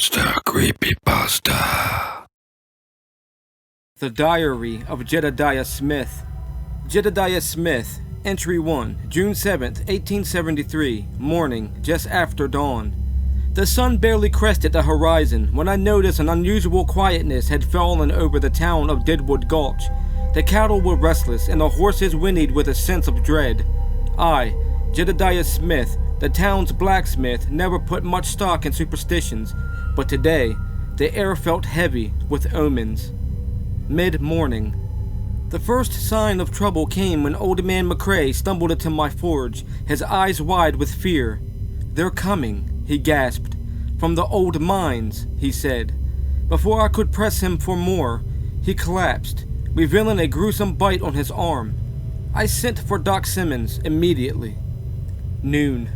Monsta Creepypasta. The Diary of Jedediah Smith. Jedediah Smith, Entry 1, June 7th, 1873, morning, just after dawn. The sun barely crested the horizon when I noticed an unusual quietness had fallen over the town of Deadwood Gulch. The cattle were restless and the horses whinnied with a sense of dread. I, Jedediah Smith, the town's blacksmith, never put much stock in superstitions, but today, the air felt heavy with omens. Mid-morning. The first sign of trouble came when Old Man McCrae stumbled into my forge, his eyes wide with fear. "They're coming," he gasped. "From the old mines," he said. Before I could press him for more, he collapsed, revealing a gruesome bite on his arm. I sent for Doc Simmons immediately. Noon.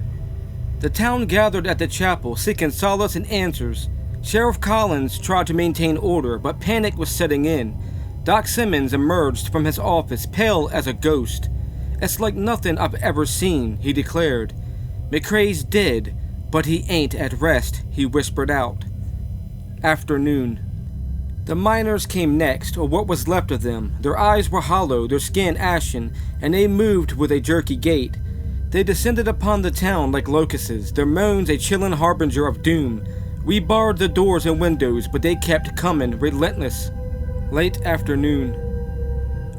The town gathered at the chapel, seeking solace and answers. Sheriff Collins tried to maintain order, but panic was setting in. Doc Simmons emerged from his office, pale as a ghost. "It's like nothing I've ever seen," he declared. "McCrae's dead, but he ain't at rest," he whispered out. Afternoon. The miners came next, or what was left of them. Their eyes were hollow, their skin ashen, and they moved with a jerky gait. They descended upon the town like locusts, their moans a chilling harbinger of doom. We barred the doors and windows, but they kept coming, relentless. Late afternoon.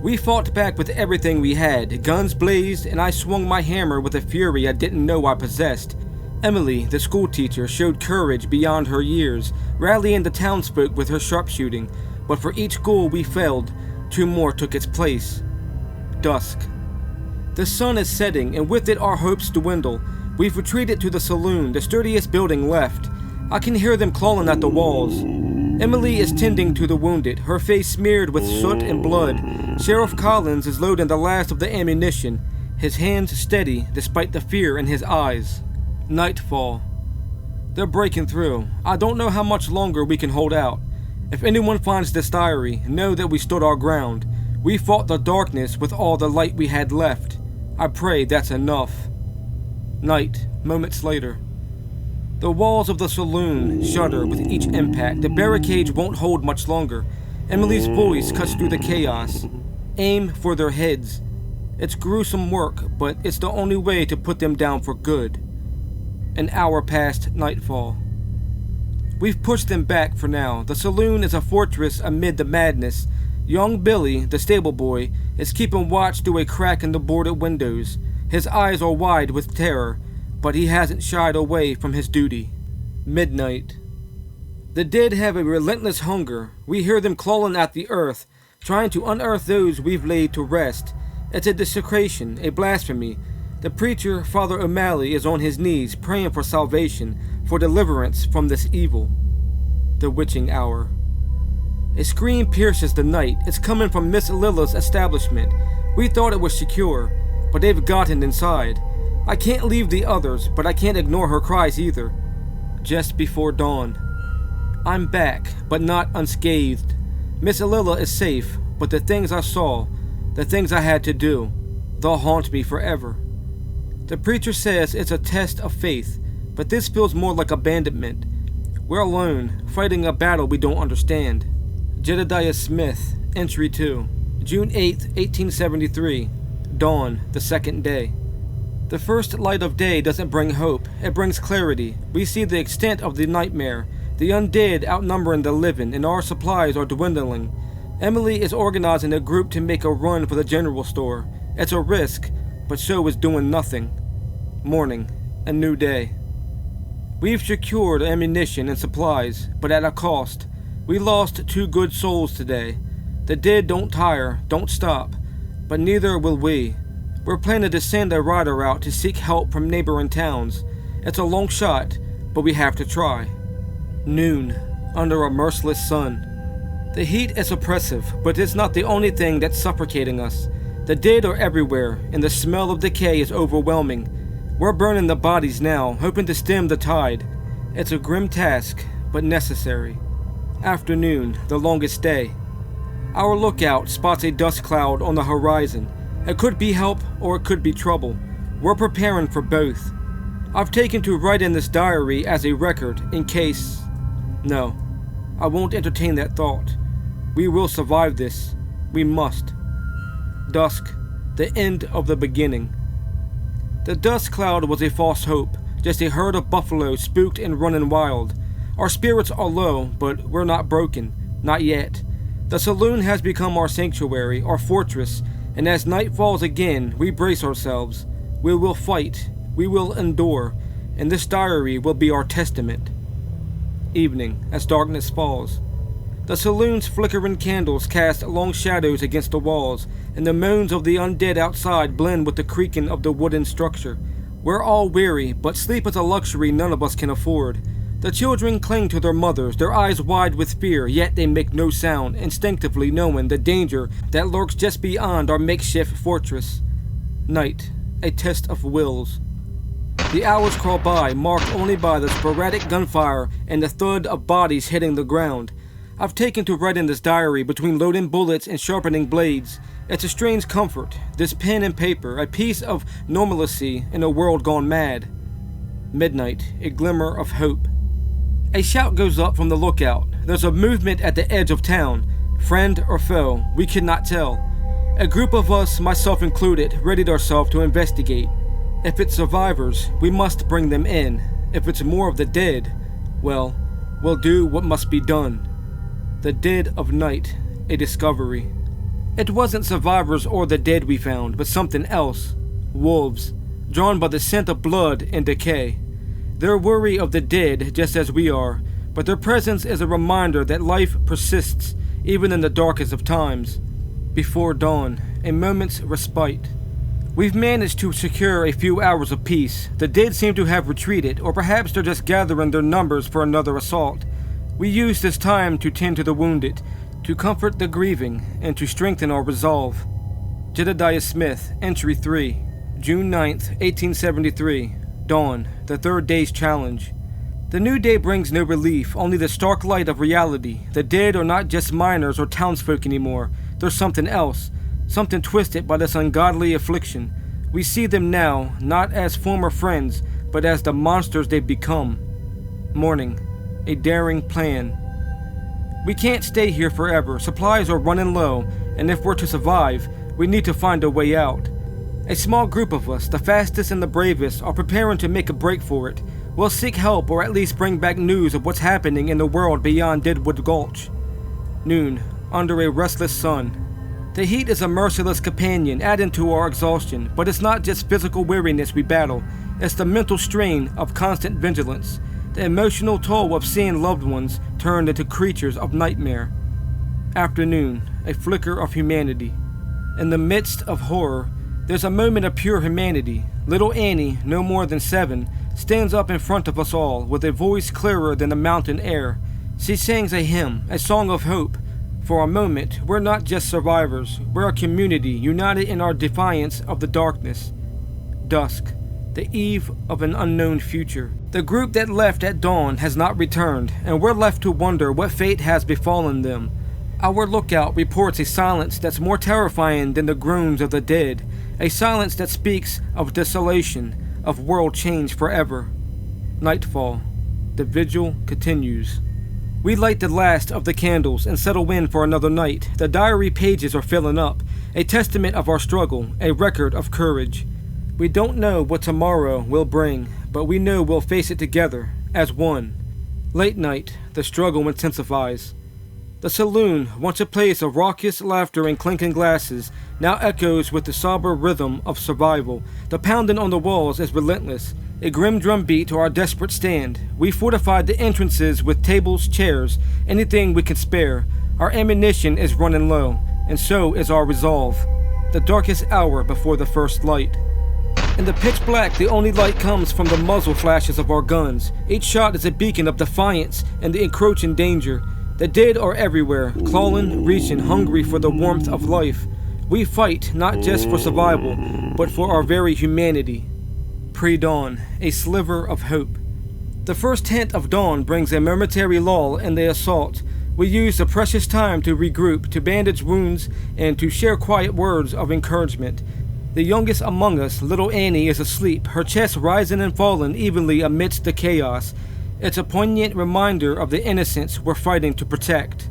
We fought back with everything we had. Guns blazed, and I swung my hammer with a fury I didn't know I possessed. Emily, the schoolteacher, showed courage beyond her years, rallying the townsfolk with her sharpshooting, but for each goal we felled, 2 more took its place. Dusk. The sun is setting, and with it our hopes dwindle. We've retreated to the saloon, the sturdiest building left. I can hear them clawing at the walls. Emily is tending to the wounded, her face smeared with soot and blood. Sheriff Collins is loading the last of the ammunition, his hands steady despite the fear in his eyes. Nightfall. They're breaking through. I don't know how much longer we can hold out. If anyone finds this diary, know that we stood our ground. We fought the darkness with all the light we had left. I pray that's enough. Night, moments later. The walls of the saloon shudder with each impact. The barricades won't hold much longer. Emily's voice cuts through the chaos. Aim for their heads. It's gruesome work, but it's the only way to put them down for good. An hour past nightfall. We've pushed them back for now. The saloon is a fortress amid the madness. Young Billy, the stable boy, is keeping watch through a crack in the boarded windows. His eyes are wide with terror, but he hasn't shied away from his duty. Midnight. The dead have a relentless hunger. We hear them clawing at the earth, trying to unearth those we've laid to rest. It's a desecration, a blasphemy. The preacher, Father O'Malley, is on his knees praying for salvation, for deliverance from this evil. The witching hour. A scream pierces the night. It's coming from Miss Lilla's establishment. We thought it was secure, but they've gotten inside. I can't leave the others, but I can't ignore her cries either. Just before dawn. I'm back, but not unscathed. Miss Lilla is safe, but the things I saw, the things I had to do, they'll haunt me forever. The preacher says it's a test of faith, but this feels more like abandonment. We're alone, fighting a battle we don't understand. Jedediah Smith, Entry 2, June 8th, 1873, dawn, the second day. The first light of day doesn't bring hope, it brings clarity. We see the extent of the nightmare, the undead outnumbering the living, and our supplies are dwindling. Emily is organizing a group to make a run for the general store. It's a risk, but so is doing nothing. Morning, a new day. We've secured ammunition and supplies, but at a cost. We lost 2 good souls today. The dead don't tire, don't stop, but neither will we. We're planning to send a rider out to seek help from neighboring towns. It's a long shot, but we have to try. Noon, under a merciless sun. The heat is oppressive, but it's not the only thing that's suffocating us. The dead are everywhere, and the smell of decay is overwhelming. We're burning the bodies now, hoping to stem the tide. It's a grim task, but necessary. Afternoon, the longest day. Our lookout spots a dust cloud on the horizon. It could be help, or it could be trouble. We're preparing for both. I've taken to write in this diary as a record, in case. No, I won't entertain that thought. We will survive this. We must. Dusk, the end of the beginning. The dust cloud was a false hope, just a herd of buffalo spooked and running wild. Our spirits are low, but we're not broken. Not yet. The saloon has become our sanctuary, our fortress, and as night falls again, we brace ourselves. We will fight. We will endure, and this diary will be our testament. Evening, as darkness falls. The saloon's flickering candles cast long shadows against the walls, and the moans of the undead outside blend with the creaking of the wooden structure. We're all weary, but sleep is a luxury none of us can afford. The children cling to their mothers, their eyes wide with fear, yet they make no sound, instinctively knowing the danger that lurks just beyond our makeshift fortress. Night, a test of wills. The hours crawl by, marked only by the sporadic gunfire and the thud of bodies hitting the ground. I've taken to writing this diary between loading bullets and sharpening blades. It's a strange comfort, this pen and paper, a piece of normalcy in a world gone mad. Midnight, a glimmer of hope. A shout goes up from the lookout. There's a movement at the edge of town. Friend or foe, we could not tell. A group of us, myself included, readied ourselves to investigate. If it's survivors, we must bring them in. If it's more of the dead, well, we'll do what must be done. The dead of night, a discovery. It wasn't survivors or the dead we found, but something else. Wolves, drawn by the scent of blood and decay. They're wary of the dead just as we are, but their presence is a reminder that life persists even in the darkest of times. Before dawn, a moment's respite. We've managed to secure a few hours of peace. The dead seem to have retreated, or perhaps they're just gathering their numbers for another assault. We use this time to tend to the wounded, to comfort the grieving, and to strengthen our resolve. Jedediah Smith, Entry 3, June 9th, 1873. Dawn, the third day's challenge. The new day brings no relief, only the stark light of reality. The dead are not just miners or townsfolk anymore. There's something else, something twisted by this ungodly affliction. We see them now, not as former friends, but as the monsters they've become. Morning, a daring plan. We can't stay here forever. Supplies are running low, and if we're to survive, we need to find a way out. A small group of us, the fastest and the bravest, are preparing to make a break for it. We'll seek help or at least bring back news of what's happening in the world beyond Deadwood Gulch. Noon, under a restless sun. The heat is a merciless companion, adding to our exhaustion, but it's not just physical weariness we battle. It's the mental strain of constant vigilance, the emotional toll of seeing loved ones turned into creatures of nightmare. Afternoon, a flicker of humanity. In the midst of horror, there's a moment of pure humanity. Little Annie, no more than 7, stands up in front of us all with a voice clearer than the mountain air. She sings a hymn, a song of hope. For a moment, we're not just survivors. We're a community united in our defiance of the darkness. Dusk, the eve of an unknown future. The group that left at dawn has not returned, and we're left to wonder what fate has befallen them. Our lookout reports a silence that's more terrifying than the groans of the dead, a silence that speaks of desolation, of world change forever. Nightfall. The vigil continues. We light the last of the candles and settle in for another night. The diary pages are filling up, a testament of our struggle, a record of courage. We don't know what tomorrow will bring, but we know we'll face it together, as one. Late night, the struggle intensifies. The saloon, once a place of raucous laughter and clinking glasses, now echoes with the somber rhythm of survival. The pounding on the walls is relentless, a grim drumbeat to our desperate stand. We fortified the entrances with tables, chairs, anything we can spare. Our ammunition is running low, and so is our resolve. The darkest hour before the first light. In the pitch black, the only light comes from the muzzle flashes of our guns. Each shot is a beacon of defiance and the encroaching danger. The dead are everywhere, clawing, reaching, hungry for the warmth of life. We fight not just for survival, but for our very humanity. Pre-dawn, a sliver of hope. The first hint of dawn brings a momentary lull in the assault. We use the precious time to regroup, to bandage wounds, and to share quiet words of encouragement. The youngest among us, little Annie, is asleep, her chest rising and falling evenly amidst the chaos. It's a poignant reminder of the innocents we're fighting to protect.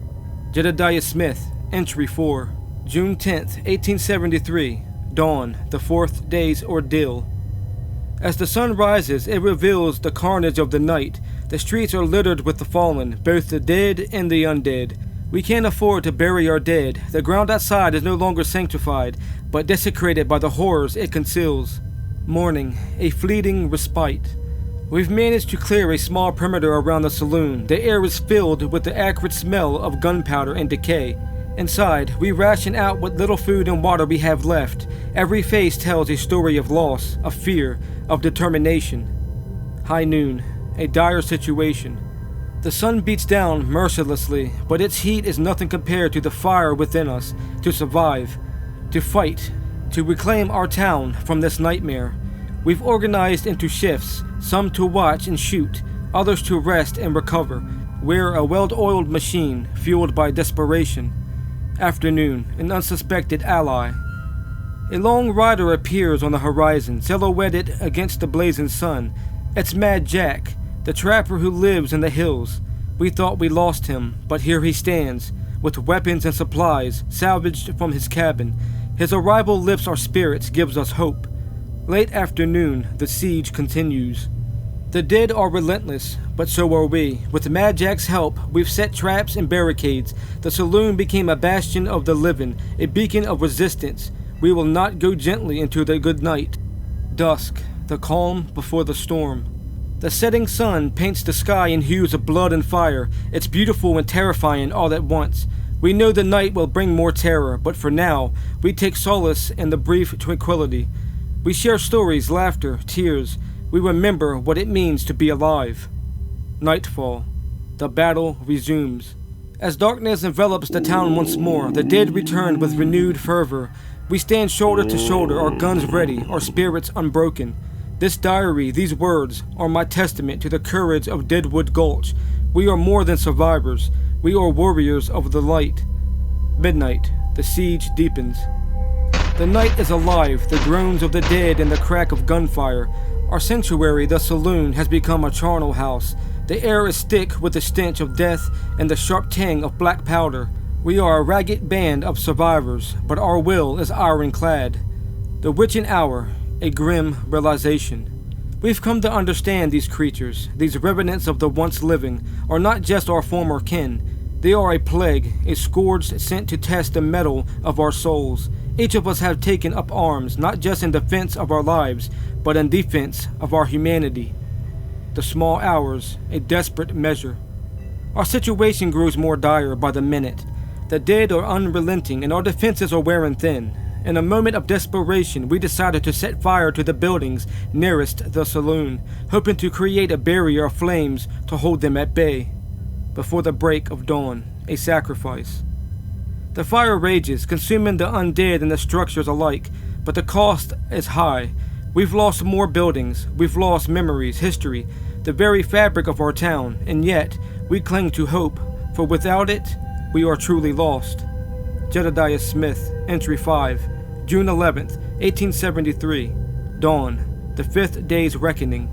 Jedediah Smith, Entry 4, June 10th, 1873, Dawn, the fourth day's ordeal. As the sun rises, it reveals the carnage of the night. The streets are littered with the fallen, both the dead and the undead. We can't afford to bury our dead. The ground outside is no longer sanctified, but desecrated by the horrors it conceals. Morning, a fleeting respite. We've managed to clear a small perimeter around the saloon. The air is filled with the acrid smell of gunpowder and decay. Inside, we ration out what little food and water we have left. Every face tells a story of loss, of fear, of determination. High noon, a dire situation. The sun beats down mercilessly, but its heat is nothing compared to the fire within us. To survive, to fight, to reclaim our town from this nightmare. We've organized into shifts, some to watch and shoot, others to rest and recover. We're a well-oiled machine, fueled by desperation. Afternoon, an unsuspected ally. A long rider appears on the horizon, silhouetted against the blazing sun. It's Mad Jack, the trapper who lives in the hills. We thought we lost him, but here he stands, with weapons and supplies salvaged from his cabin. His arrival lifts our spirits, gives us hope. Late afternoon, the siege continues. The dead are relentless, but so are we. With Mad Jack's help, we've set traps and barricades. The saloon became a bastion of the living, a beacon of resistance. We will not go gently into the good night. Dusk, the calm before the storm. The setting sun paints the sky in hues of blood and fire. It's beautiful and terrifying all at once. We know the night will bring more terror, but for now, we take solace in the brief tranquility. We share stories, laughter, tears. We remember what it means to be alive. Nightfall. The battle resumes. As darkness envelops the town once more, the dead return with renewed fervor. We stand shoulder to shoulder, our guns ready, our spirits unbroken. This diary, these words, are my testament to the courage of Deadwood Gulch. We are more than survivors. We are warriors of the light. Midnight. The siege deepens. The night is alive, the groans of the dead and the crack of gunfire. Our sanctuary, the saloon, has become a charnel house. The air is thick with the stench of death and the sharp tang of black powder. We are a ragged band of survivors, but our will is ironclad. The witching hour, a grim realization. We've come to understand these creatures, these revenants of the once living, are not just our former kin. They are a plague, a scourge sent to test the mettle of our souls. Each of us have taken up arms, not just in defense of our lives, but in defense of our humanity. The small hours, a desperate measure. Our situation grows more dire by the minute. The dead are unrelenting and our defenses are wearing thin. In a moment of desperation, we decided to set fire to the buildings nearest the saloon, hoping to create a barrier of flames to hold them at bay. Before the break of dawn, a sacrifice. The fire rages, consuming the undead and the structures alike, but the cost is high. We've lost more buildings, we've lost memories, history, the very fabric of our town, and yet we cling to hope, for without it, we are truly lost. Jedediah Smith, Entry 5, June 11th, 1873, Dawn, the fifth day's reckoning.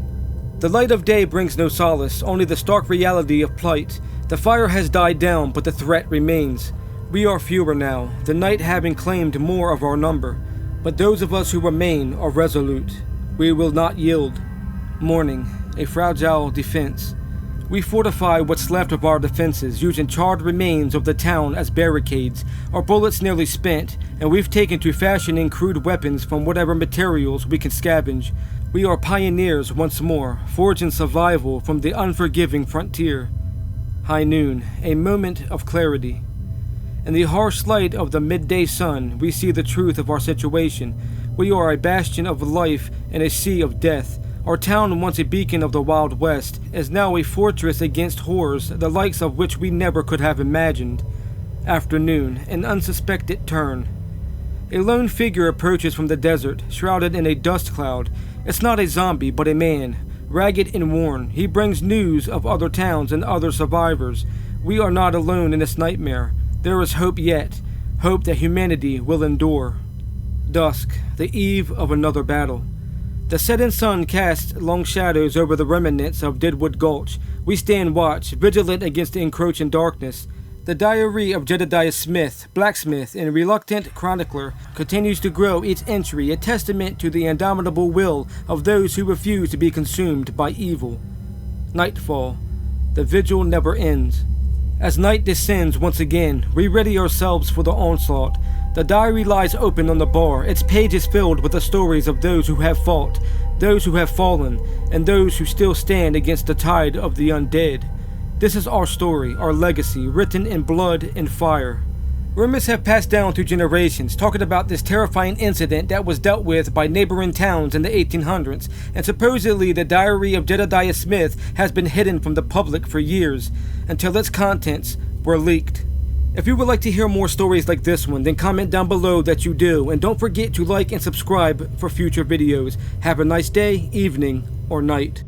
The light of day brings no solace, only the stark reality of plight. The fire has died down, but the threat remains. We are fewer now, the night having claimed more of our number, but those of us who remain are resolute. We will not yield. Morning, a fragile defense. We fortify what's left of our defenses, using charred remains of the town as barricades. Our bullets nearly spent, and we've taken to fashioning crude weapons from whatever materials we can scavenge. We are pioneers once more, forging survival from the unforgiving frontier. High noon, a moment of clarity. In the harsh light of the midday sun, we see the truth of our situation. We are a bastion of life in a sea of death. Our town, once a beacon of the Wild West, is now a fortress against horrors, the likes of which we never could have imagined. Afternoon, an unsuspected turn. A lone figure approaches from the desert, shrouded in a dust cloud. It's not a zombie, but a man, ragged and worn. He brings news of other towns and other survivors. We are not alone in this nightmare. There is hope yet, hope that humanity will endure. Dusk, the eve of another battle. The setting sun casts long shadows over the remnants of Deadwood Gulch. We stand watch, vigilant against the encroaching darkness. The diary of Jedediah Smith, blacksmith and reluctant chronicler, continues to grow each entry, a testament to the indomitable will of those who refuse to be consumed by evil. Nightfall. The vigil never ends. As night descends once again, we ready ourselves for the onslaught. The diary lies open on the bar, its pages filled with the stories of those who have fought, those who have fallen, and those who still stand against the tide of the undead. This is our story, our legacy, written in blood and fire. Rumors have passed down through generations, talking about this terrifying incident that was dealt with by neighboring towns in the 1800s, and supposedly the diary of Jedediah Smith has been hidden from the public for years, until its contents were leaked. If you would like to hear more stories like this one, then comment down below that you do, and don't forget to like and subscribe for future videos. Have a nice day, evening, or night.